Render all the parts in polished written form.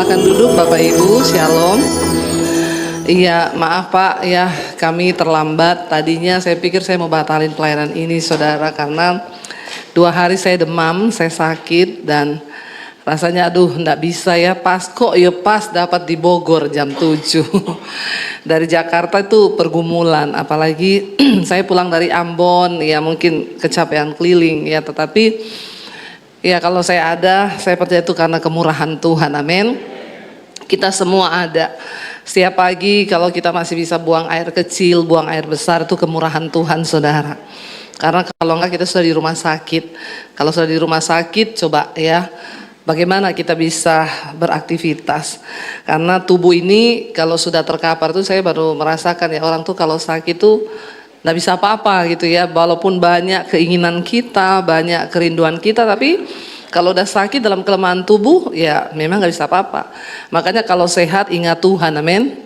Silakan duduk Bapak Ibu, Shalom. Iya, maaf Pak ya, kami terlambat. Tadinya saya pikir saya mau batalin pelayanan ini saudara, karena 2 hari saya demam, saya sakit dan rasanya aduh enggak bisa ya, pas dapat di Bogor jam 7. Dari Jakarta itu pergumulan, apalagi saya pulang dari Ambon ya, mungkin kecapean keliling ya, tetapi ya kalau saya ada, saya percaya itu karena kemurahan Tuhan, amin. Kita semua ada. Setiap pagi kalau kita masih bisa buang air kecil, buang air besar, itu kemurahan Tuhan saudara. Karena kalau enggak kita sudah di rumah sakit. Kalau sudah di rumah sakit, coba ya, bagaimana kita bisa beraktivitas. Karena tubuh ini kalau sudah terkapar tuh, saya baru merasakan ya, orang tuh kalau sakit tuh nggak bisa apa-apa gitu ya. Walaupun banyak keinginan kita, banyak kerinduan kita, tapi kalau udah sakit dalam kelemahan tubuh, ya memang nggak bisa apa-apa. Makanya kalau sehat ingat Tuhan, amin.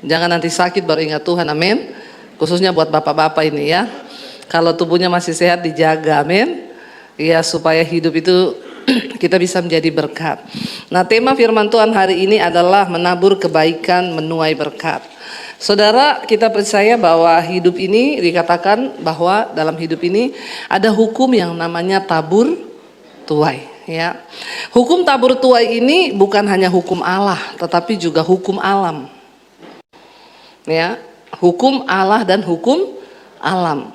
Jangan nanti sakit baru ingat Tuhan, amin. Khususnya buat bapak-bapak ini ya. Kalau tubuhnya masih sehat dijaga, amin. Ya supaya hidup itu kita bisa menjadi berkat. Nah, tema firman Tuhan hari ini adalah menabur kebaikan, menuai berkat. Saudara, kita percaya bahwa hidup ini dikatakan bahwa dalam hidup ini ada hukum yang namanya tabur tuai ya. Hukum tabur tuai ini bukan hanya hukum Allah, tetapi juga hukum alam. Ya, hukum Allah dan hukum alam.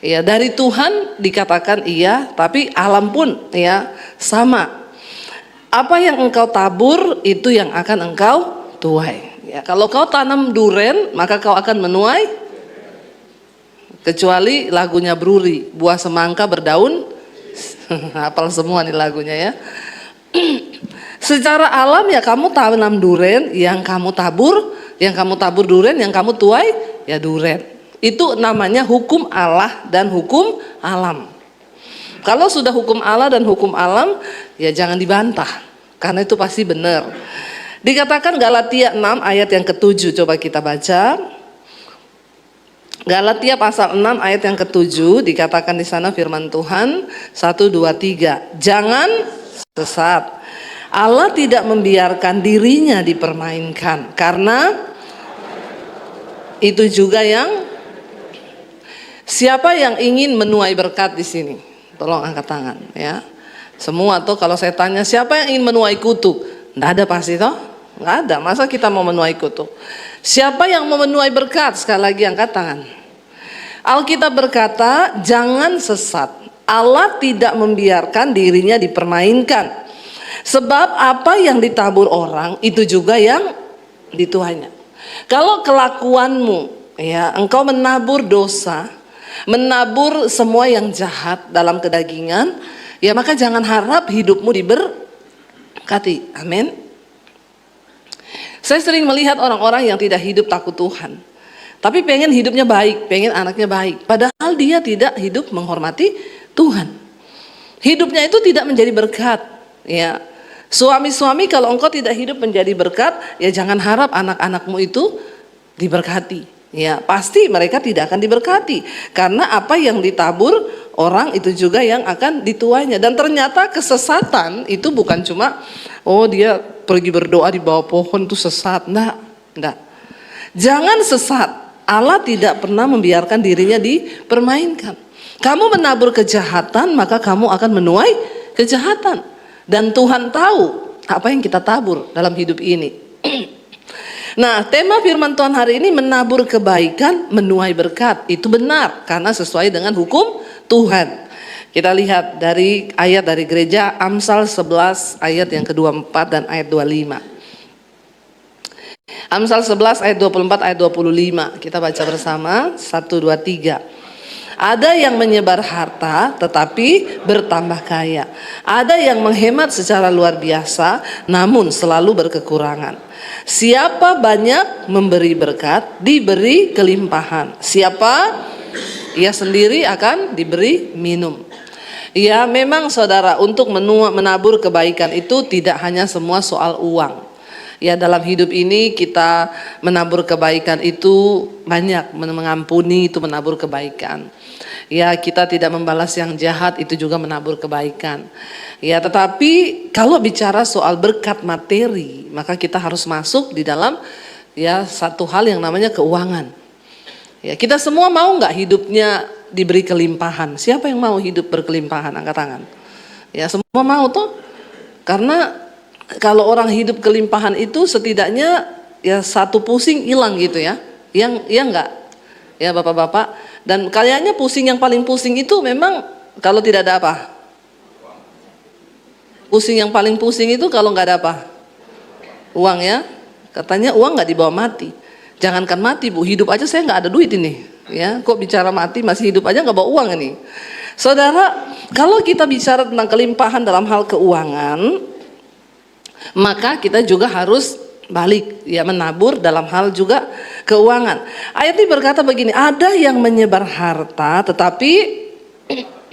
Ya, dari Tuhan dikatakan iya, tapi alam pun ya sama. Apa yang engkau tabur itu yang akan engkau tuai. Ya, kalau kau tanam duren, maka kau akan menuai. Kecuali lagunya Bruri, buah semangka berdaun. Hafal semua nih lagunya ya. Secara alam ya, kamu tanam duren, yang kamu tabur duren, yang kamu tuai ya duren. Itu namanya hukum Allah dan hukum alam. Kalau sudah hukum Allah dan hukum alam, ya jangan dibantah, karena itu pasti benar. Dikatakan Galatia 6 ayat yang ke-7, coba kita baca. Galatia pasal 6 ayat yang ke-7, dikatakan di sana firman Tuhan 1, 2, 3. Jangan sesat. Allah tidak membiarkan dirinya dipermainkan, karena itu juga yang siapa yang ingin menuai berkat di sini? Tolong angkat tangan ya. Semua tuh kalau saya tanya siapa yang ingin menuai kutuk? Enggak ada pasti toh? Enggak ada. Masa kita mau menuai kutuk? Siapa yang mau menuai berkat? Sekali lagi angkat tangan. Alkitab berkata, jangan sesat. Allah tidak membiarkan dirinya dipermainkan. Sebab apa yang ditabur orang itu juga yang dituainya. Kalau kelakuanmu ya, engkau menabur dosa, menabur semua yang jahat dalam kedagingan, ya maka jangan harap hidupmu diberkati. Amin. Saya sering melihat orang-orang yang tidak hidup takut Tuhan, tapi pengen hidupnya baik, pengen anaknya baik, padahal dia tidak hidup menghormati Tuhan. Hidupnya itu tidak menjadi berkat. Ya, suami-suami kalau engkau tidak hidup menjadi berkat, ya jangan harap anak-anakmu itu diberkati. Ya, pasti mereka tidak akan diberkati, karena apa yang ditabur orang itu juga yang akan dituainya. Dan ternyata kesesatan itu bukan cuma oh dia pergi berdoa di bawah pohon tuh sesat. Enggak. Jangan sesat. Allah tidak pernah membiarkan dirinya dipermainkan. Kamu menabur kejahatan, maka kamu akan menuai kejahatan. Dan Tuhan tahu apa yang kita tabur dalam hidup ini. Nah, tema firman Tuhan hari ini menabur kebaikan, menuai berkat. Itu benar karena sesuai dengan hukum Tuhan. Kita lihat dari ayat dari gereja Amsal 11 ayat yang ke-24 dan ayat 25. Amsal 11 ayat 24 ayat 25. Kita baca bersama 1, 2, 3. Ada yang menyebar harta tetapi bertambah kaya. Ada yang menghemat secara luar biasa namun selalu berkekurangan. Siapa banyak memberi berkat, diberi kelimpahan. Siapa ia sendiri akan diberi minum. Ya memang saudara, untuk menabur kebaikan itu tidak hanya semua soal uang. Ya dalam hidup ini kita menabur kebaikan itu banyak, mengampuni itu menabur kebaikan. Ya, kita tidak membalas yang jahat, itu juga menabur kebaikan. Ya, tetapi kalau bicara soal berkat materi, maka kita harus masuk di dalam ya satu hal yang namanya keuangan. Ya, kita semua mau nggak hidupnya diberi kelimpahan? Siapa yang mau hidup berkelimpahan? Angkat tangan. Ya, semua mau tuh. Karena kalau orang hidup kelimpahan itu setidaknya ya satu pusing hilang gitu ya. Yang ya enggak? Ya Bapak-bapak. Dan kayaknya pusing yang paling pusing itu memang kalau tidak ada apa? Pusing yang paling pusing itu kalau nggak ada apa? Uang ya. Katanya uang nggak dibawa mati. Jangankan mati Bu, hidup aja saya nggak ada duit ini. Ya, kok bicara mati masih hidup aja nggak bawa uang ini. Saudara, kalau kita bicara tentang kelimpahan dalam hal keuangan, maka kita juga harus balik ya menabur dalam hal juga keuangan. Ayat ini berkata begini, ada yang menyebar harta tetapi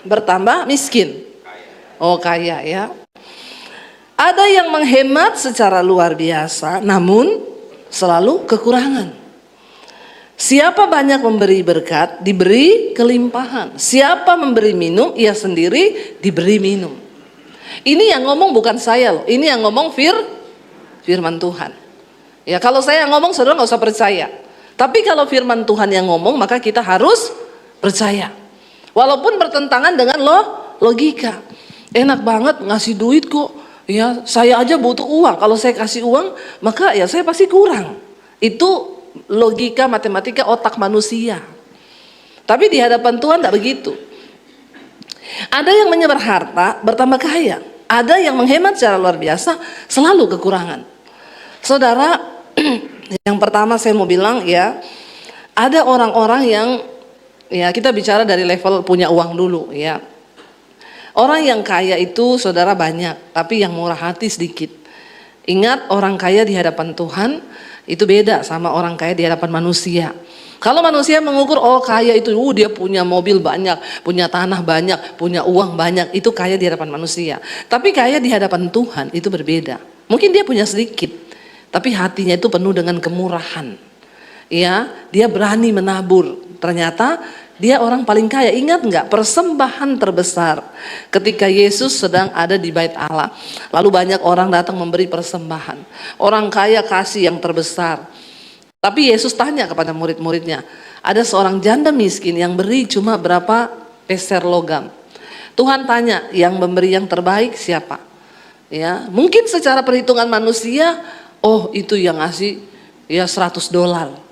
bertambah miskin. Oh kaya ya. Ada yang menghemat secara luar biasa namun selalu kekurangan. Siapa banyak memberi berkat diberi kelimpahan. Siapa memberi minum ia sendiri diberi minum. Ini yang ngomong bukan saya loh. Ini yang ngomong firman Tuhan. Ya kalau saya yang ngomong saudara nggak usah percaya. Tapi kalau firman Tuhan yang ngomong maka kita harus percaya. Walaupun bertentangan dengan logika. Enak banget ngasih duit kok. Ya saya aja butuh uang. Kalau saya kasih uang maka ya saya pasti kurang. Itu logika matematika otak manusia. Tapi di hadapan Tuhan tidak begitu. Ada yang menyebar harta bertambah kaya. Ada yang menghemat secara luar biasa selalu kekurangan. Saudara, yang pertama saya mau bilang ya, ada orang-orang yang ya kita bicara dari level punya uang dulu ya. Orang yang kaya itu saudara banyak, tapi yang murah hati sedikit. Ingat orang kaya di hadapan Tuhan itu beda sama orang kaya di hadapan manusia. Kalau manusia mengukur oh kaya itu dia punya mobil banyak, punya tanah banyak, punya uang banyak, itu kaya di hadapan manusia. Tapi kaya di hadapan Tuhan itu berbeda. Mungkin dia punya sedikit, tapi hatinya itu penuh dengan kemurahan. Ya, dia berani menabur. Ternyata dia orang paling kaya. Ingat nggak persembahan terbesar ketika Yesus sedang ada di bait Allah. Lalu banyak orang datang memberi persembahan. Orang kaya kasih yang terbesar. Tapi Yesus tanya kepada murid-muridnya, ada seorang janda miskin yang beri cuma berapa peser logam. Tuhan tanya, yang memberi yang terbaik siapa? Ya, mungkin secara perhitungan manusia oh itu yang ngasih ya $100.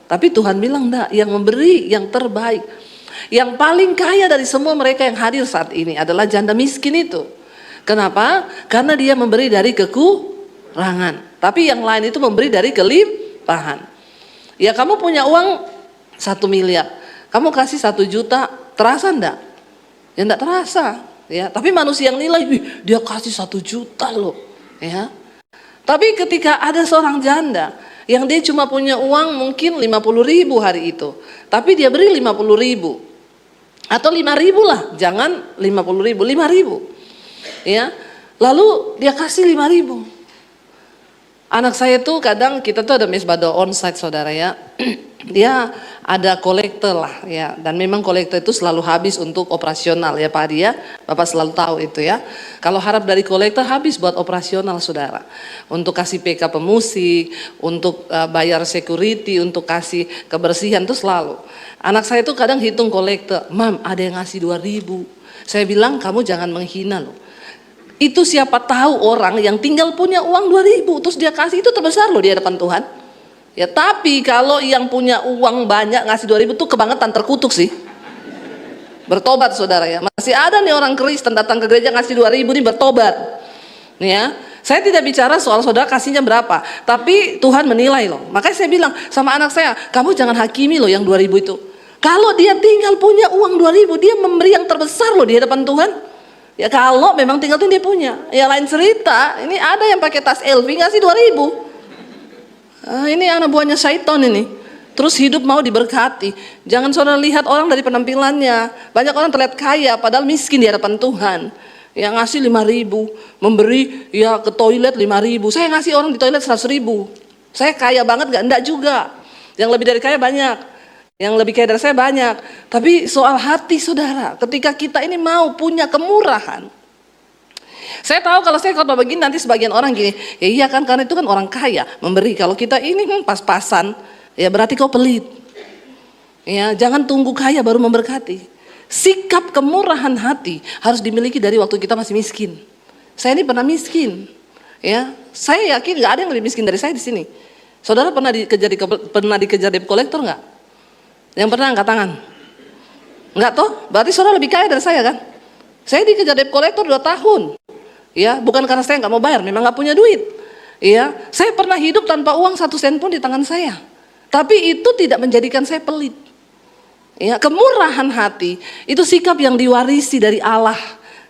Tapi Tuhan bilang enggak, yang memberi yang terbaik. Yang paling kaya dari semua mereka yang hadir saat ini adalah janda miskin itu. Kenapa? Karena dia memberi dari kekurangan. Tapi yang lain itu memberi dari kelimpahan. Ya kamu punya uang 1 miliar, kamu kasih 1 juta, terasa enggak? Ya enggak terasa. Ya, tapi manusia yang nilai, dia kasih 1 juta loh. Ya. Tapi ketika ada seorang janda yang dia cuma punya uang mungkin 50.000 hari itu, tapi dia beri 50.000 atau 5.000 lah, jangan 50.000, 5.000. Ya, lalu dia kasih 5.000. Anak saya tuh kadang kita tuh ada mesbah onsite saudara ya, dia ada kolektor lah ya, dan memang kolektor itu selalu habis untuk operasional ya Pak Adi ya, Bapak selalu tahu itu ya. Kalau harap dari kolektor habis buat operasional saudara, untuk kasih PK pemusik, untuk bayar security, untuk kasih kebersihan tuh selalu. Anak saya tuh kadang hitung kolektor, Mam ada yang ngasih 2.000, saya bilang kamu jangan menghina loh. Itu siapa tahu orang yang tinggal punya uang 2.000 terus dia kasih, itu terbesar loh di hadapan Tuhan. Ya tapi kalau yang punya uang banyak ngasih 2.000 tuh kebangetan, terkutuk sih. Bertobat saudara ya. Masih ada nih orang Kristen datang ke gereja ngasih 2.000 nih bertobat. Nih ya. Saya tidak bicara soal saudara kasihnya berapa, tapi Tuhan menilai loh. Makanya saya bilang sama anak saya, kamu jangan hakimi loh yang 2.000 itu. Kalau dia tinggal punya uang 2.000, dia memberi yang terbesar loh di hadapan Tuhan. Ya kalau memang tinggal tuh dia punya. Ya lain cerita, ini ada yang pakai tas LV ngasih 2.000. Ini anak buahnya syaitan ini. Terus hidup mau diberkati. Jangan saudara lihat orang dari penampilannya. Banyak orang terlihat kaya padahal miskin di hadapan Tuhan. Yang ngasih 5.000, memberi ya ke toilet 5.000. Saya ngasih orang di toilet 100.000. Saya kaya banget gak? Enggak juga. Yang lebih dari kaya banyak. Yang lebih kaya dari saya banyak. Tapi soal hati saudara, ketika kita ini mau punya kemurahan. Saya tahu kalau saya khotbah begini nanti sebagian orang gini, ya iya kan karena itu kan orang kaya memberi. Kalau kita ini pas-pasan, ya berarti kau pelit. Ya, jangan tunggu kaya baru memberkati. Sikap kemurahan hati harus dimiliki dari waktu kita masih miskin. Saya ini pernah miskin. Ya, saya yakin nggak ada yang lebih miskin dari saya di sini. Saudara pernah dikejar debt collector nggak? Yang pernah angkat tangan? Nggak toh? Berarti saudara lebih kaya dari saya kan? Saya dikejar debt collector 2 tahun. Ya, bukan karena saya nggak mau bayar, memang nggak punya duit. Ya, saya pernah hidup tanpa uang 1 sen pun di tangan saya. Tapi itu tidak menjadikan saya pelit. Ya, kemurahan hati itu sikap yang diwarisi dari Allah.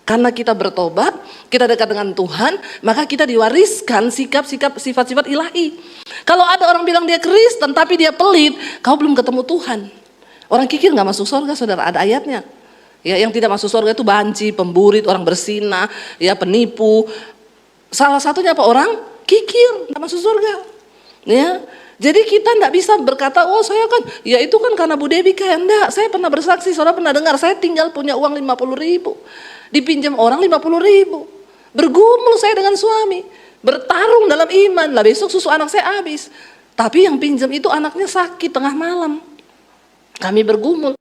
Karena kita bertobat, kita dekat dengan Tuhan, maka kita diwariskan sikap-sikap sifat-sifat ilahi. Kalau ada orang bilang dia Kristen tapi dia pelit, kau belum ketemu Tuhan. Orang kikir nggak masuk surga, saudara, ada ayatnya. Ya, yang tidak masuk surga itu banci, pemburit, orang berzina, ya penipu. Salah satunya apa? Orang kikir nggak masuk surga. Ya. Jadi kita tidak bisa berkata, oh saya kan, ya itu kan karena Bu Dewi kaya. Enggak, saya pernah bersaksi, saudara pernah dengar, saya tinggal punya uang 50.000. Dipinjam orang 50.000. Bergumul saya dengan suami. Bertarung dalam iman, lah besok susu anak saya habis. Tapi yang pinjam itu anaknya sakit tengah malam. Kami bergumul,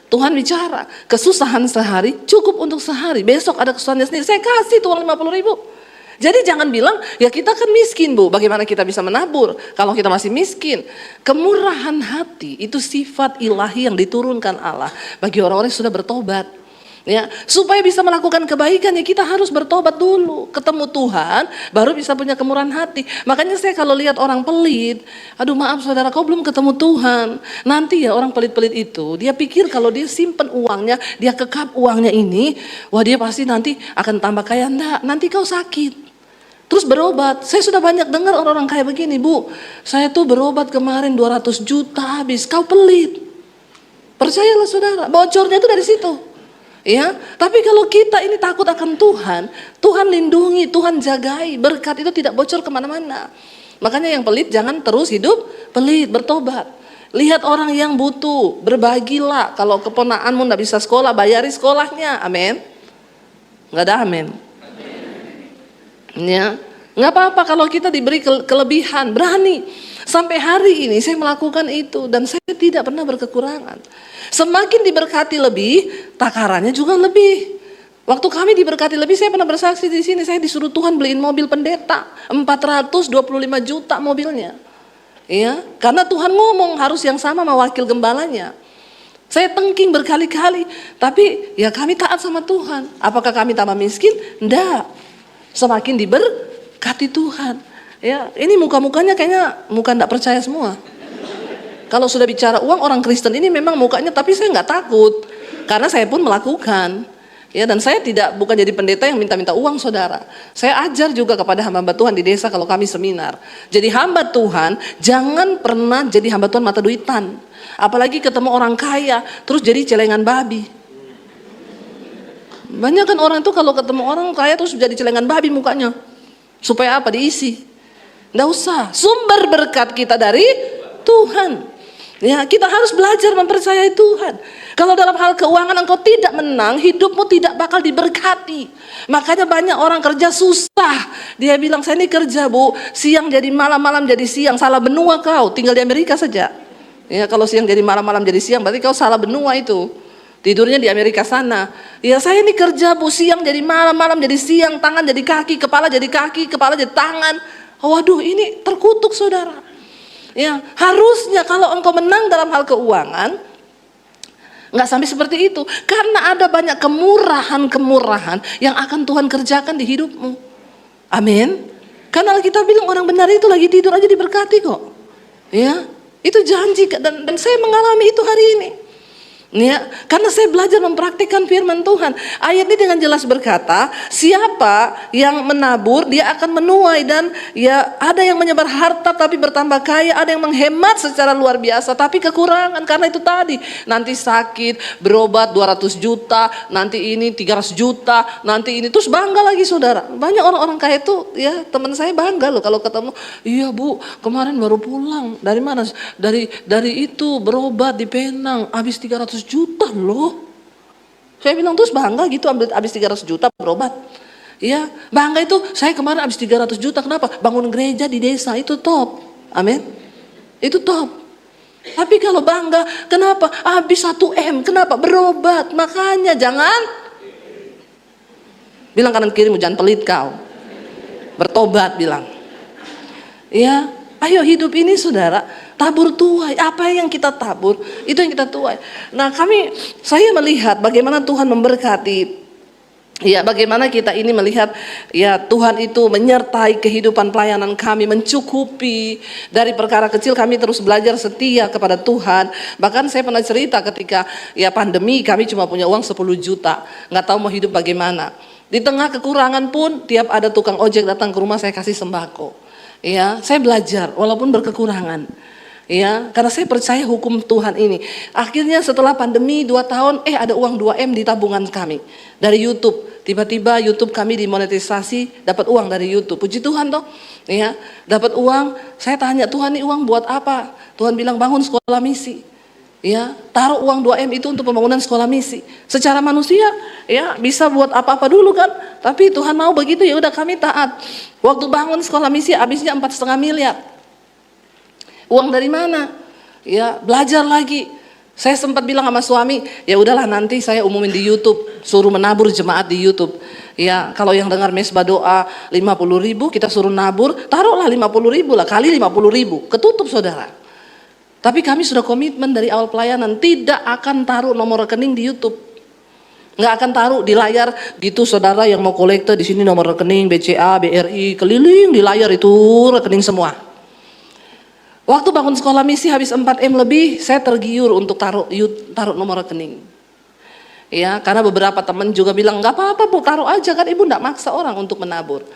Tuhan bicara, kesusahan sehari cukup untuk sehari. Besok ada kesusahannya sendiri, saya kasih tuh uang 50.000. Jadi jangan bilang, ya kita kan miskin Bu, bagaimana kita bisa menabur kalau kita masih miskin. Kemurahan hati itu sifat ilahi yang diturunkan Allah bagi orang-orang yang sudah bertobat. Ya, supaya bisa melakukan kebaikan ya kita harus bertobat dulu, ketemu Tuhan, baru bisa punya kemurahan hati. Makanya saya kalau lihat orang pelit, aduh maaf saudara, kau belum ketemu Tuhan. Nanti ya orang pelit-pelit itu, dia pikir kalau dia simpen uangnya, dia kekap uangnya ini, wah dia pasti nanti akan tambah kaya. Enggak, nanti kau sakit. Terus berobat, saya sudah banyak dengar orang-orang kayak begini, Bu, saya tuh berobat kemarin 200 juta habis, kau pelit. Percayalah saudara, bocornya itu dari situ. Ya, tapi kalau kita ini takut akan Tuhan, Tuhan lindungi, Tuhan jagai, berkat itu tidak bocor kemana-mana. Makanya yang pelit jangan terus hidup pelit, bertobat. Lihat orang yang butuh, berbagilah. Kalau keponakanmu tidak bisa sekolah, bayari sekolahnya, amin. Nggak ada amin. Ya, nggak apa-apa kalau kita diberi kelebihan, berani. Sampai hari ini saya melakukan itu dan saya tidak pernah berkekurangan. Semakin diberkati lebih, takarannya juga lebih. Waktu kami diberkati lebih, saya pernah bersaksi di sini, saya disuruh Tuhan beliin mobil pendeta, 425 juta mobilnya. Ya, karena Tuhan ngomong harus yang sama sama wakil gembalanya. Saya tengking berkali-kali, tapi ya kami taat sama Tuhan. Apakah kami tambah miskin? Enggak. Semakin diberkati Tuhan. Ya, ini muka-mukanya kayaknya muka enggak percaya semua. Kalau sudah bicara uang, orang Kristen ini memang mukanya, tapi saya enggak takut. Karena saya pun melakukan. Ya, dan saya bukan jadi pendeta yang minta-minta uang saudara. Saya ajar juga kepada hamba Tuhan di desa kalau kami seminar. Jadi hamba Tuhan, jangan pernah jadi hamba Tuhan mata duitan. Apalagi ketemu orang kaya, terus jadi celengan babi. Banyak kan orang itu kalau ketemu orang kaya terus jadi celengan babi mukanya. Supaya apa? Diisi. Nggak usah. Sumber berkat kita dari Tuhan. Ya, kita harus belajar mempercayai Tuhan. Kalau dalam hal keuangan engkau tidak menang, hidupmu tidak bakal diberkati. Makanya banyak orang kerja susah. Dia bilang, saya ini kerja Bu, siang jadi malam, malam jadi siang. Salah benua kau, tinggal di Amerika saja. Ya, kalau siang jadi malam, malam jadi siang, berarti kau salah benua itu. Tidurnya di Amerika sana. Ya saya ini kerja Bu, siang jadi malam, malam jadi siang, tangan jadi kaki, kepala jadi kaki, kepala jadi tangan. Waduh, ini terkutuk saudara. Ya, harusnya kalau engkau menang dalam hal keuangan, nggak sampai seperti itu. Karena ada banyak kemurahan-kemurahan yang akan Tuhan kerjakan di hidupmu. Amin. Karena kita bilang orang benar itu lagi tidur aja diberkati kok. Ya, itu janji dan saya mengalami itu hari ini. Ya, karena saya belajar mempraktikkan firman Tuhan. Ayat ini dengan jelas berkata, siapa yang menabur dia akan menuai, dan ya ada yang menyebar harta tapi bertambah kaya, ada yang menghemat secara luar biasa tapi kekurangan. Karena itu tadi, nanti sakit, berobat 200 juta, nanti ini 300 juta, nanti ini, terus bangga lagi saudara. Banyak orang-orang kaya itu, ya teman saya bangga loh kalau ketemu, iya bu kemarin baru pulang, dari mana? Dari itu berobat di Penang, habis 300 juta loh. Saya bilang terus bangga gitu habis 300 juta berobat. Ya, bangga itu saya kemarin habis 300 juta, kenapa? Bangun gereja di desa, itu top. Amin. Itu top. Tapi kalau bangga, kenapa? Habis 1 M, kenapa? Berobat. Makanya jangan bilang kanan kirimu, jangan pelit kau. Bertobat bilang. Ya, ayo hidup ini saudara, tabur tuai. Apa yang kita tabur, itu yang kita tuai. Nah saya melihat bagaimana Tuhan memberkati. Ya, bagaimana kita ini melihat ya Tuhan itu menyertai kehidupan pelayanan kami, mencukupi. Dari perkara kecil kami terus belajar setia kepada Tuhan. Bahkan saya pernah cerita ketika ya pandemi, kami cuma punya uang 10 juta, nggak tahu mau hidup bagaimana. Di tengah kekurangan pun tiap ada tukang ojek datang ke rumah saya kasih sembako. Ya, saya belajar walaupun berkekurangan. Ya, karena saya percaya hukum Tuhan ini. Akhirnya setelah pandemi 2 tahun, ada uang 2 M di tabungan kami dari YouTube. Tiba-tiba YouTube kami dimonetisasi, dapat uang dari YouTube. Puji Tuhan toh. Ya, dapat uang. Saya tanya, Tuhan ini uang buat apa? Tuhan bilang bangun sekolah misi. Ya, taruh uang 2 M itu untuk pembangunan sekolah misi. Secara manusia, ya bisa buat apa-apa dulu kan. Tapi Tuhan mau begitu, ya udah kami taat. Waktu bangun sekolah misi habisnya 4,5 miliar. Uang dari mana? Ya, belajar lagi. Saya sempat bilang sama suami, ya udahlah nanti saya umumin di YouTube, suruh menabur jemaat di YouTube. Ya, kalau yang dengar mesbah doa 50.000, kita suruh nabur, taruhlah 50.000 lah, kali 50.000, ketutup saudara. Tapi kami sudah komitmen dari awal pelayanan, tidak akan taruh nomor rekening di YouTube. Nggak akan taruh di layar gitu saudara, yang mau kolektor di sini nomor rekening BCA, BRI, keliling di layar itu rekening semua. Waktu bangun sekolah misi habis 4 M lebih, saya tergiur untuk taruh nomor rekening. Ya, karena beberapa teman juga bilang nggak apa-apa bu, taruh aja kan, ibu nggak maksa orang untuk menabur.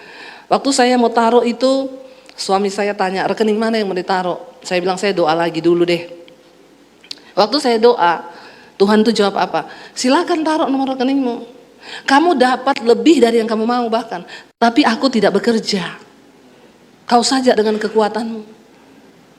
Waktu saya mau taruh itu, suami saya tanya rekening mana yang mau ditaruh. Saya bilang saya doa lagi dulu deh. Waktu saya doa, Tuhan tuh jawab apa? Silakan taruh nomor rekeningmu. Kamu dapat lebih dari yang kamu mau bahkan. Tapi aku tidak bekerja. Kau saja dengan kekuatanmu.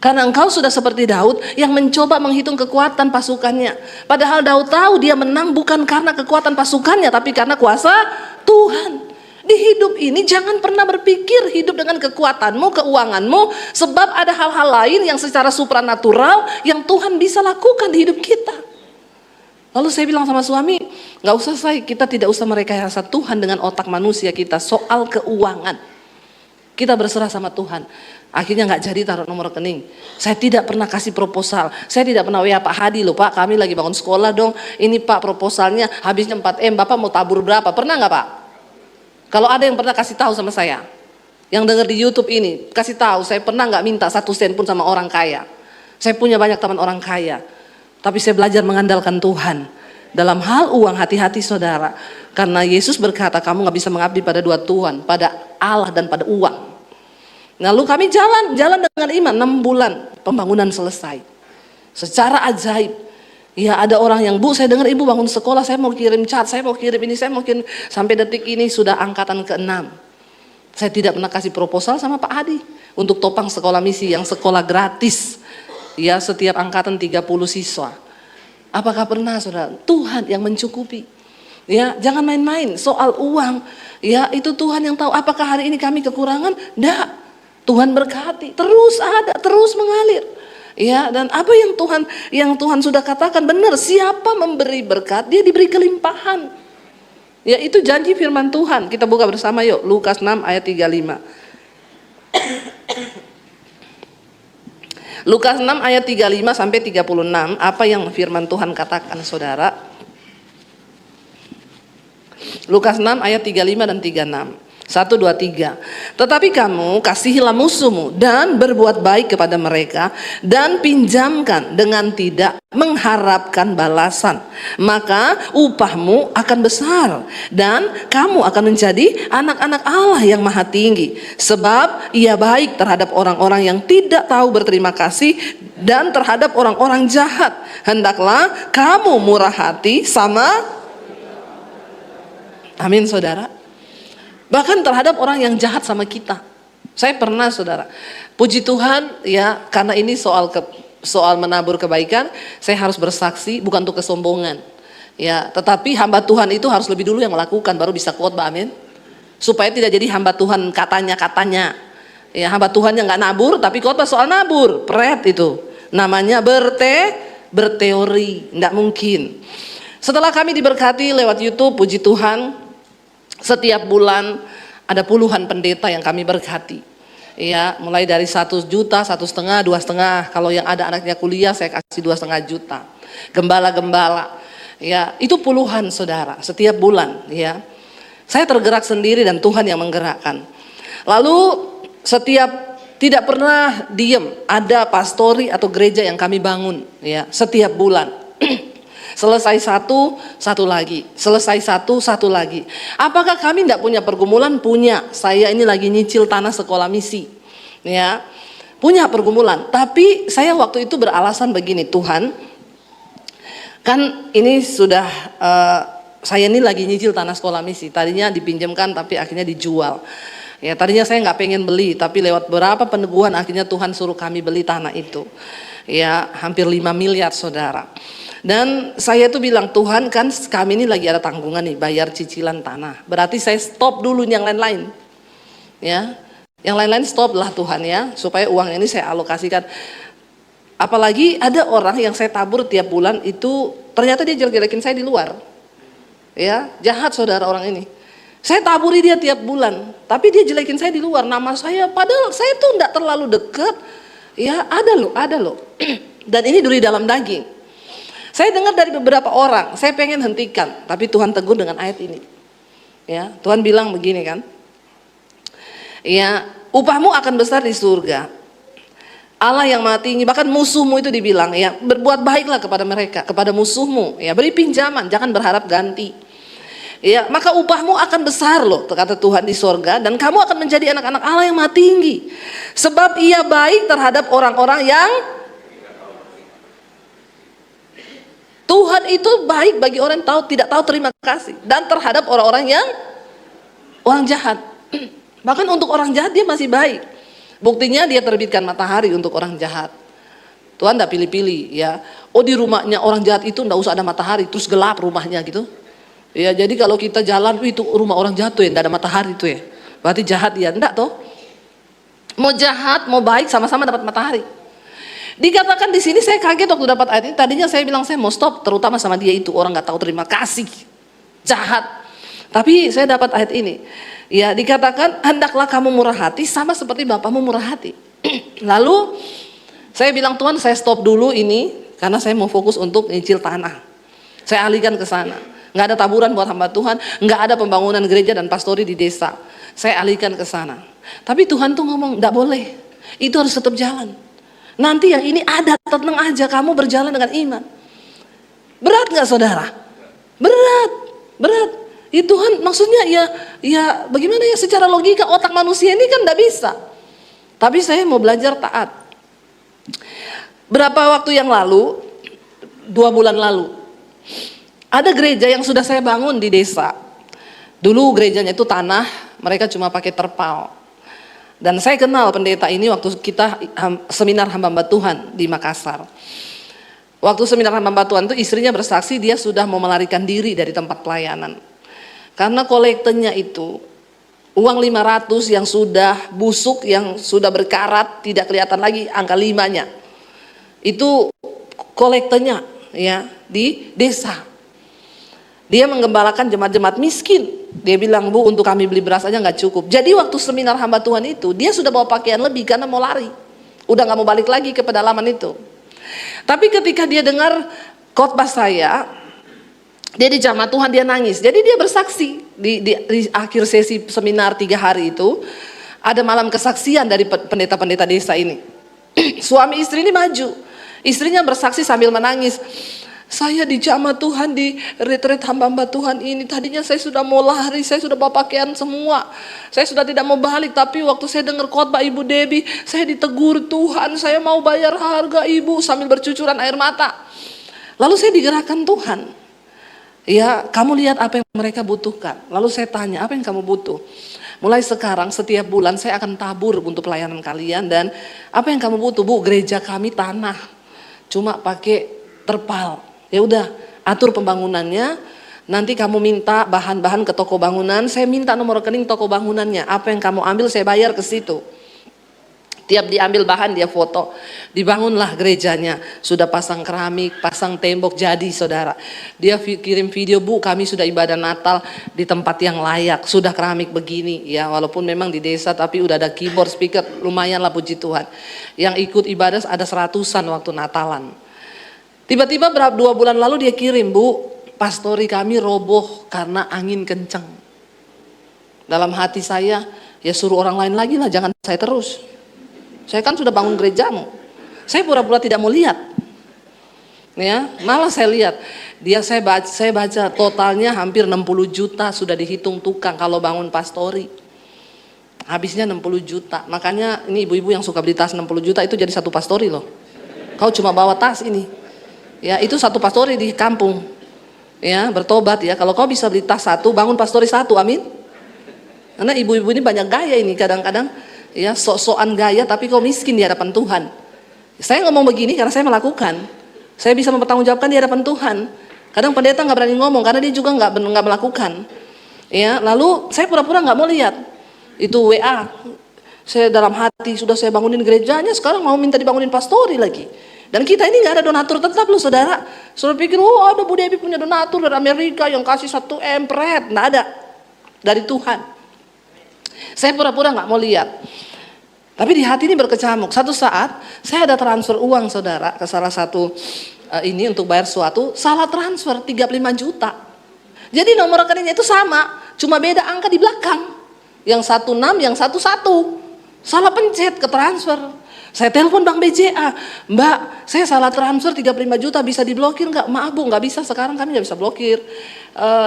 Karena engkau sudah seperti Daud yang mencoba menghitung kekuatan pasukannya. Padahal Daud tahu dia menang bukan karena kekuatan pasukannya, tapi karena kuasa Tuhan. Di hidup ini jangan pernah berpikir hidup dengan kekuatanmu, keuanganmu. Sebab ada hal-hal lain yang secara supranatural yang Tuhan bisa lakukan di hidup kita. Lalu saya bilang sama suami, gak usah kita tidak usah merekayasa Tuhan dengan otak manusia kita soal keuangan. Kita berserah sama Tuhan. Akhirnya nggak jadi taruh nomor rekening. Saya tidak pernah kasih proposal. Saya tidak pernah Pak Hadi loh Pak, kami lagi bangun sekolah dong. Ini Pak proposalnya habisnya 4 M, Bapak mau tabur berapa? Pernah nggak Pak? Kalau ada yang pernah kasih tahu sama saya, yang dengar di YouTube ini, kasih tahu. Saya pernah nggak minta 1 sen pun sama orang kaya. Saya punya banyak teman orang kaya. Tapi saya belajar mengandalkan Tuhan. Dalam hal uang, hati-hati saudara. Karena Yesus berkata kamu nggak bisa mengabdi pada 2 Tuhan, pada Allah dan pada uang. Lalu kami jalan dengan iman 6 bulan, pembangunan selesai. Secara ajaib. Ya ada orang yang, bu saya dengar ibu bangun sekolah, saya mau kirim cat, saya mau kirim ini, saya mau kirim, sampai detik ini sudah angkatan ke-6. Saya tidak pernah kasih proposal sama Pak Hadi untuk topang sekolah misi yang sekolah gratis. Ya setiap angkatan 30 siswa. Apakah pernah saudara? Tuhan yang mencukupi. Ya jangan main-main soal uang. Ya itu Tuhan yang tahu. Apakah hari ini kami kekurangan? Enggak. Tuhan berkati, terus ada, terus mengalir. Ya, dan apa yang Tuhan sudah katakan benar, siapa memberi berkat, dia diberi kelimpahan. Ya, itu janji firman Tuhan. Kita buka bersama yuk, Lukas 6 ayat 35. Lukas 6 ayat 35 sampai 36, apa yang firman Tuhan katakan saudara? Lukas 6 ayat 35 dan 36. 1, 2, 3. Tetapi kamu kasihilah musuhmu dan berbuat baik kepada mereka dan pinjamkan dengan tidak mengharapkan balasan. Maka upahmu akan besar dan kamu akan menjadi anak-anak Allah yang maha tinggi. Sebab ia baik terhadap orang-orang yang tidak tahu berterima kasih dan terhadap orang-orang jahat. Hendaklah kamu murah hati sama, amin saudara, bahkan terhadap orang yang jahat sama kita. Saya pernah saudara, puji Tuhan ya, karena ini soal menabur kebaikan, saya harus bersaksi bukan untuk kesombongan. Ya, tetapi hamba Tuhan itu harus lebih dulu yang melakukan baru bisa khotbah, amin. Supaya tidak jadi hamba Tuhan katanya. Ya, hamba Tuhan yang nggak nabur tapi khotbah soal nabur, pret itu. Namanya berteori, nggak mungkin. Setelah kami diberkati lewat YouTube, puji Tuhan, setiap bulan ada puluhan pendeta yang kami berkati. Ya, mulai dari 1 juta, 1,5, 2,5. Kalau yang ada anaknya kuliah saya kasih 2,5 juta. Gembala-gembala. Ya, itu puluhan saudara setiap bulan. Ya, saya tergerak sendiri dan Tuhan yang menggerakkan. Lalu tidak pernah diem. Ada pastori atau gereja yang kami bangun. Ya, setiap bulan. Selesai satu lagi. Selesai satu lagi. Apakah kami tidak punya pergumulan? Punya. Saya ini lagi nyicil tanah sekolah misi. Ya, punya pergumulan. Tapi saya waktu itu beralasan begini, Tuhan, kan ini sudah saya ini lagi nyicil tanah sekolah misi. Tadinya dipinjamkan tapi akhirnya dijual. Ya, tadinya saya nggak pengen beli, tapi lewat beberapa peneguhan akhirnya Tuhan suruh kami beli tanah itu. Ya, hampir 5 miliar saudara. Dan saya tuh bilang, Tuhan kan kami ini lagi ada tanggungan nih, bayar cicilan tanah. Berarti saya stop dulu yang lain-lain. Ya, yang lain-lain stop lah Tuhan ya, supaya uang ini saya alokasikan. Apalagi ada orang yang saya tabur tiap bulan itu ternyata dia jelek-jelekin saya di luar. Ya, jahat saudara orang ini. Saya taburi dia tiap bulan, tapi dia jelekin saya di luar. Nama saya, padahal saya tuh enggak terlalu dekat. Ya, ada loh. Dan ini dari dalam daging. Saya dengar dari beberapa orang, saya pengen hentikan, tapi Tuhan tegur dengan ayat ini. Ya, Tuhan bilang begini kan. Ya, upahmu akan besar di surga. Allah yang maha tinggi, bahkan musuhmu itu dibilang ya, berbuat baiklah kepada mereka, kepada musuhmu. Ya, beri pinjaman, jangan berharap ganti. Ya, maka upahmu akan besar loh, kata Tuhan di surga, dan kamu akan menjadi anak-anak Allah yang maha tinggi. Sebab ia baik terhadap orang-orang yang Tuhan itu baik bagi orang yang tidak tahu terima kasih, dan terhadap orang-orang yang orang jahat. Bahkan untuk orang jahat dia masih baik. Buktinya dia terbitkan matahari untuk orang jahat. Tuhan tidak pilih-pilih ya. Oh, di rumahnya orang jahat itu tidak usah ada matahari, terus gelap rumahnya gitu. Ya, jadi kalau kita jalan itu rumah orang jahat tuh ya, tidak ada matahari tuh ya. Berarti jahat ya, enggak toh? Mau jahat mau baik sama-sama dapat matahari. Dikatakan di sini, saya kaget waktu dapat ayat ini. Tadinya saya bilang saya mau stop, terutama sama dia itu orang nggak tahu terima kasih, jahat. Tapi saya dapat ayat ini. Ya, dikatakan hendaklah kamu murah hati sama seperti Bapamu murah hati. Lalu saya bilang, Tuhan saya stop dulu ini karena saya mau fokus untuk nyicil tanah. Saya alihkan ke sana. Nggak ada taburan buat hamba Tuhan, nggak ada pembangunan gereja dan pastori di desa. Saya alihkan ke sana. Tapi Tuhan tuh ngomong, nggak boleh. Itu harus tetap jalan. Nanti yang ini ada, tenang aja, kamu berjalan dengan iman. Berat nggak saudara? Berat. Ya Tuhan, maksudnya ya bagaimana ya, secara logika otak manusia ini kan nggak bisa. Tapi saya mau belajar taat. Berapa waktu yang lalu, 2 bulan lalu, ada gereja yang sudah saya bangun di desa. Dulu gerejanya itu tanah, mereka cuma pakai terpal. Dan saya kenal pendeta ini waktu kita seminar hamba Tuhan di Makassar. Waktu seminar hamba Tuhan itu istrinya bersaksi dia sudah mau melarikan diri dari tempat pelayanan. Karena kolektornya itu uang 500 yang sudah busuk, yang sudah berkarat, tidak kelihatan lagi angka 5-nya. Itu kolektornya ya di desa. Dia menggembalakan jemaat-jemaat miskin. Dia bilang, Bu, untuk kami beli beras aja nggak cukup. Jadi waktu seminar hamba Tuhan itu, dia sudah bawa pakaian lebih karena mau lari. Udah nggak mau balik lagi ke pedalaman itu. Tapi ketika dia dengar khotbah saya, Dia di jamaah Tuhan dia nangis. Jadi dia bersaksi di akhir sesi seminar 3 hari itu. Ada malam kesaksian dari pendeta-pendeta desa ini. Suami istri ini maju. Istrinya bersaksi sambil menangis. Saya di jamaah Tuhan, di retreat hamba-hamba Tuhan ini. Tadinya saya sudah mau lari, saya sudah bawa pakaian semua. Saya sudah tidak mau balik, tapi waktu saya dengar khotbah Ibu Debbie, saya ditegur Tuhan, saya mau bayar harga Ibu, sambil bercucuran air mata. Lalu saya digerakkan Tuhan. Ya, kamu lihat apa yang mereka butuhkan. Lalu saya tanya, apa yang kamu butuh? Mulai sekarang setiap bulan saya akan tabur untuk pelayanan kalian. Dan apa yang kamu butuh? Bu, gereja kami tanah, cuma pakai terpal. Ya udah, atur pembangunannya. Nanti kamu minta bahan-bahan ke toko bangunan, saya minta nomor rekening toko bangunannya. Apa yang kamu ambil saya bayar ke situ. Tiap diambil bahan dia foto. Dibangunlah gerejanya. Sudah pasang keramik, pasang tembok, jadi saudara. Dia kirim video, Bu kami sudah ibadah Natal di tempat yang layak. Sudah keramik begini. Ya walaupun memang di desa tapi udah ada keyboard, speaker, lumayan lah puji Tuhan. Yang ikut ibadah ada 100-an waktu Natalan. Tiba-tiba 2 bulan lalu dia kirim, Bu pastori kami roboh karena angin kencang. Dalam hati saya, ya suruh orang lain lagi lah, jangan saya terus. Saya kan sudah bangun gerejamu. Saya pura-pura tidak mau lihat. Ya, malah saya lihat. Saya baca totalnya hampir 60 juta sudah dihitung tukang kalau bangun pastori. Habisnya 60 juta. Makanya ini ibu-ibu yang suka beli tas 60 juta itu jadi satu pastori loh. Kau cuma bawa tas ini. Ya, itu satu pastori di kampung. Ya, bertobat ya. Kalau kau bisa beli tas satu, bangun pastori satu, amin. Karena ibu-ibu ini banyak gaya ini kadang-kadang. Ya, sok-sokan gaya tapi kau miskin di hadapan Tuhan. Saya ngomong begini karena saya melakukan. Saya bisa mempertanggungjawabkan di hadapan Tuhan. Kadang pendeta nggak berani ngomong karena dia juga nggak melakukan. Ya, lalu saya pura-pura nggak mau lihat. Itu WA. Saya dalam hati sudah saya bangunin gerejanya, sekarang mau minta dibangunin pastori lagi. Dan kita ini nggak ada donatur tetap loh saudara. Saudara pikir, oh ada Bu Debbie punya donatur dari Amerika yang kasih 1 M pret. Nggak ada. Dari Tuhan. Saya pura-pura nggak mau lihat. Tapi di hati ini berkecamuk. Satu saat saya ada transfer uang saudara ke salah satu ini untuk bayar sesuatu, salah transfer 35 juta. Jadi nomor rekeningnya itu sama, cuma beda angka di belakang. Yang 16, yang 11. Salah pencet ke transfer. Saya telepon Bank BCA, Mbak, saya salah transfer 35 juta, bisa diblokir nggak? Maaf Bu, nggak bisa, sekarang kami nggak bisa blokir.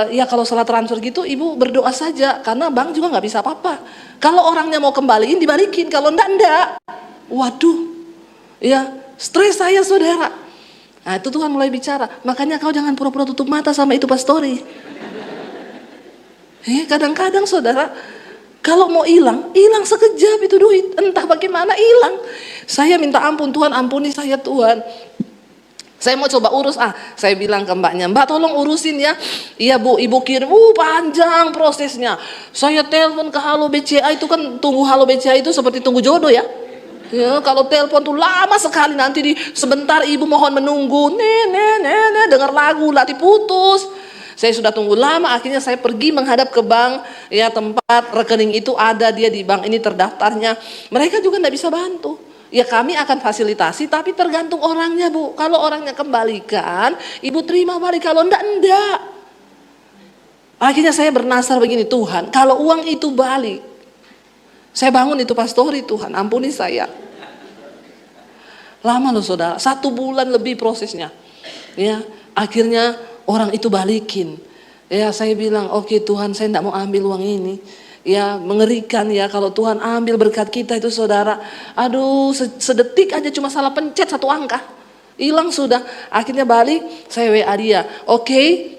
Ya kalau salah transfer gitu, Ibu berdoa saja, karena bank juga nggak bisa apa-apa. Kalau orangnya mau kembaliin, dibalikin, kalau enggak. Waduh, ya stres saya saudara. Nah itu Tuhan mulai bicara, makanya kau jangan pura-pura tutup mata sama itu pastori. Kadang-kadang saudara, kalau mau hilang sekejap itu duit, entah bagaimana hilang. Saya minta ampun, Tuhan ampuni saya Tuhan. Saya mau coba urus, saya bilang ke mbaknya, Mbak tolong urusin ya. Iya Bu, Ibu kirim, panjang prosesnya. Saya telepon ke Halo BCA, itu kan tunggu Halo BCA itu seperti tunggu jodoh ya. Ya kalau telepon tuh lama sekali, nanti sebentar Ibu mohon menunggu, dengar lagu, latih putus. Saya sudah tunggu lama, akhirnya saya pergi menghadap ke bank, ya tempat rekening itu ada, dia di bank ini terdaftarnya. Mereka juga tidak bisa bantu. Ya kami akan fasilitasi, tapi tergantung orangnya Bu. Kalau orangnya kembalikan, Ibu terima balik, kalau enggak. Akhirnya saya bernasar begini, Tuhan, kalau uang itu balik, saya bangun itu pastori Tuhan, ampuni saya. Lama loh saudara, 1 bulan lebih prosesnya. Ya, akhirnya orang itu balikin. Ya saya bilang, oke Tuhan, saya tidak mau ambil uang ini. Ya mengerikan ya kalau Tuhan ambil berkat kita itu saudara. Aduh sedetik aja cuma salah pencet 1 angka. Hilang sudah. Akhirnya balik, saya WA dia. Oke.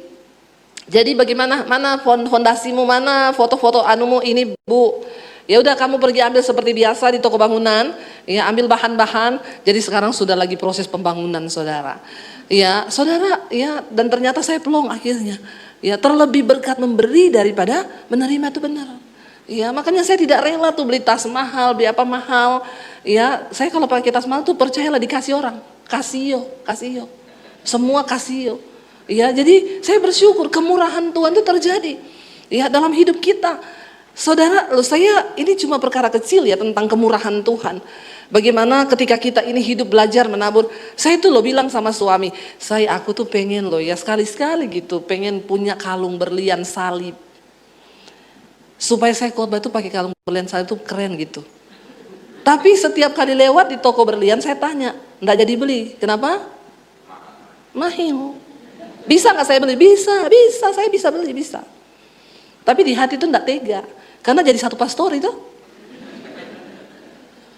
Jadi bagaimana? Mana fondasimu? Mana foto-foto anumu ini Bu? Ya udah kamu pergi ambil seperti biasa di toko bangunan. Ya ambil bahan-bahan. Jadi sekarang sudah lagi proses pembangunan saudara. Ya saudara, ya dan ternyata saya pelong akhirnya. Ya terlebih berkat memberi daripada menerima itu benar. Ya makanya saya tidak rela tuh beli tas mahal, beli apa mahal. Ya saya kalau pakai tas mahal tuh percayalah dikasih orang, kasio. Semua kasio. Ya jadi saya bersyukur kemurahan Tuhan itu terjadi. Ya dalam hidup kita. Saudara, saya ini cuma perkara kecil ya tentang kemurahan Tuhan. Bagaimana ketika kita ini hidup belajar menabur. Saya tuh loh bilang sama suami, aku tuh pengen loh ya sekali-sekali gitu, pengen punya kalung berlian salib. Supaya saya khotbah itu pakai kalung berlian salib tuh keren gitu. Tapi setiap kali lewat di toko berlian saya tanya, nggak jadi beli. Kenapa? Mahal. Bisa nggak saya beli? Bisa, saya bisa beli, bisa. Tapi di hati itu nggak tega, karena jadi satu pastori itu.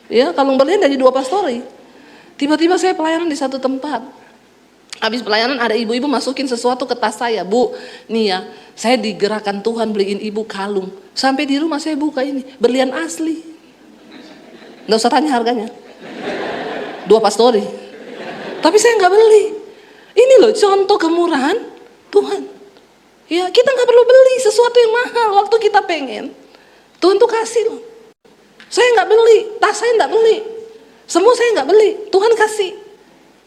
Ya, kalung berlian jadi 2 pastori. Tiba-tiba saya pelayanan di satu tempat. Habis pelayanan ada ibu-ibu masukin sesuatu ke tas saya. Bu, nih ya, saya digerakkan Tuhan beliin ibu kalung. Sampai di rumah saya buka ini, berlian asli. Nggak usah tanya harganya. 2 pastori. Tapi saya nggak beli. Ini loh contoh kemurahan Tuhan. Ya, kita nggak perlu beli sesuatu yang mahal waktu kita pengen. Tuhan tuh kasih loh. Saya nggak beli, tas saya nggak beli, semua saya nggak beli, Tuhan kasih.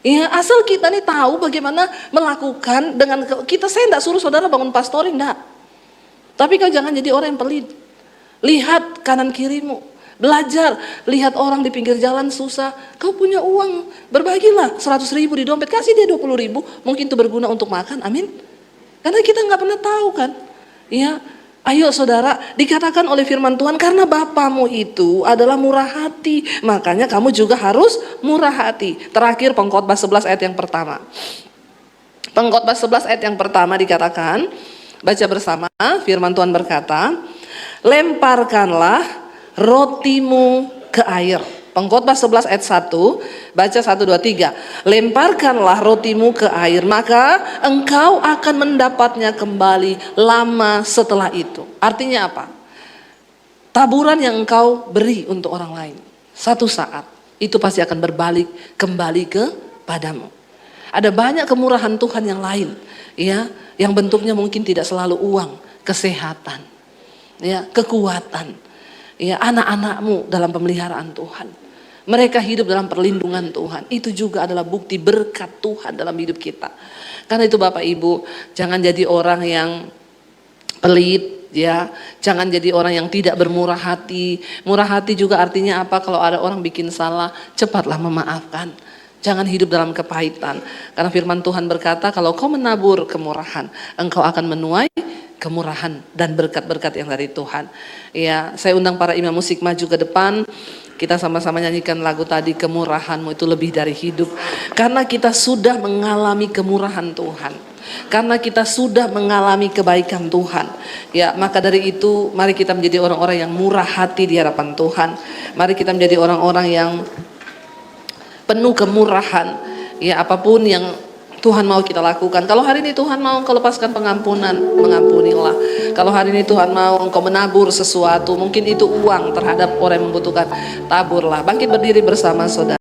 Ya, asal kita nih tahu bagaimana melakukan dengan kita. Saya nggak suruh saudara bangun pastori, enggak. Tapi kau jangan jadi orang yang pelit. Lihat kanan kirimu, belajar. Lihat orang di pinggir jalan susah, kau punya uang, berbagilah 100.000 di dompet, kasih dia 20.000, mungkin itu berguna untuk makan, amin. Karena kita nggak pernah tahu kan, ya. Ayo saudara, dikatakan oleh firman Tuhan, karena Bapamu itu adalah murah hati, makanya kamu juga harus murah hati. Terakhir Pengkhotbah 11 ayat yang pertama. Pengkhotbah 11 ayat yang pertama dikatakan, baca bersama, firman Tuhan berkata, lemparkanlah rotimu ke air. Pengkhotbah 11 ayat 1, baca 1, 2, 3. Lemparkanlah rotimu ke air, maka engkau akan mendapatnya kembali lama setelah itu. Artinya apa? Taburan yang engkau beri untuk orang lain, satu saat itu pasti akan berbalik kembali kepadamu. Ada banyak kemurahan Tuhan yang lain, ya, yang bentuknya mungkin tidak selalu uang, kesehatan, ya, kekuatan, ya, anak-anakmu dalam pemeliharaan Tuhan. Mereka hidup dalam perlindungan Tuhan. Itu juga adalah bukti berkat Tuhan dalam hidup kita. Karena itu Bapak Ibu, jangan jadi orang yang pelit, ya. Jangan jadi orang yang tidak bermurah hati. Murah hati juga artinya apa? Kalau ada orang bikin salah, cepatlah memaafkan. Jangan hidup dalam kepahitan. Karena firman Tuhan berkata, kalau kau menabur kemurahan, engkau akan menuai kemurahan dan berkat-berkat yang dari Tuhan. Ya, saya undang para imam musik maju ke depan. Kita sama-sama nyanyikan lagu tadi, kemurahanmu itu lebih dari hidup. Karena kita sudah mengalami kemurahan Tuhan. Karena kita sudah mengalami kebaikan Tuhan. Ya, maka dari itu mari kita menjadi orang-orang yang murah hati di hadapan Tuhan. Mari kita menjadi orang-orang yang penuh kemurahan. Ya, apapun yang Tuhan mau kita lakukan. Kalau hari ini Tuhan mau engkau lepaskan pengampunan, mengampunilah. Kalau hari ini Tuhan mau engkau menabur sesuatu, mungkin itu uang terhadap orang yang membutuhkan, taburlah. Bangkit berdiri bersama saudara.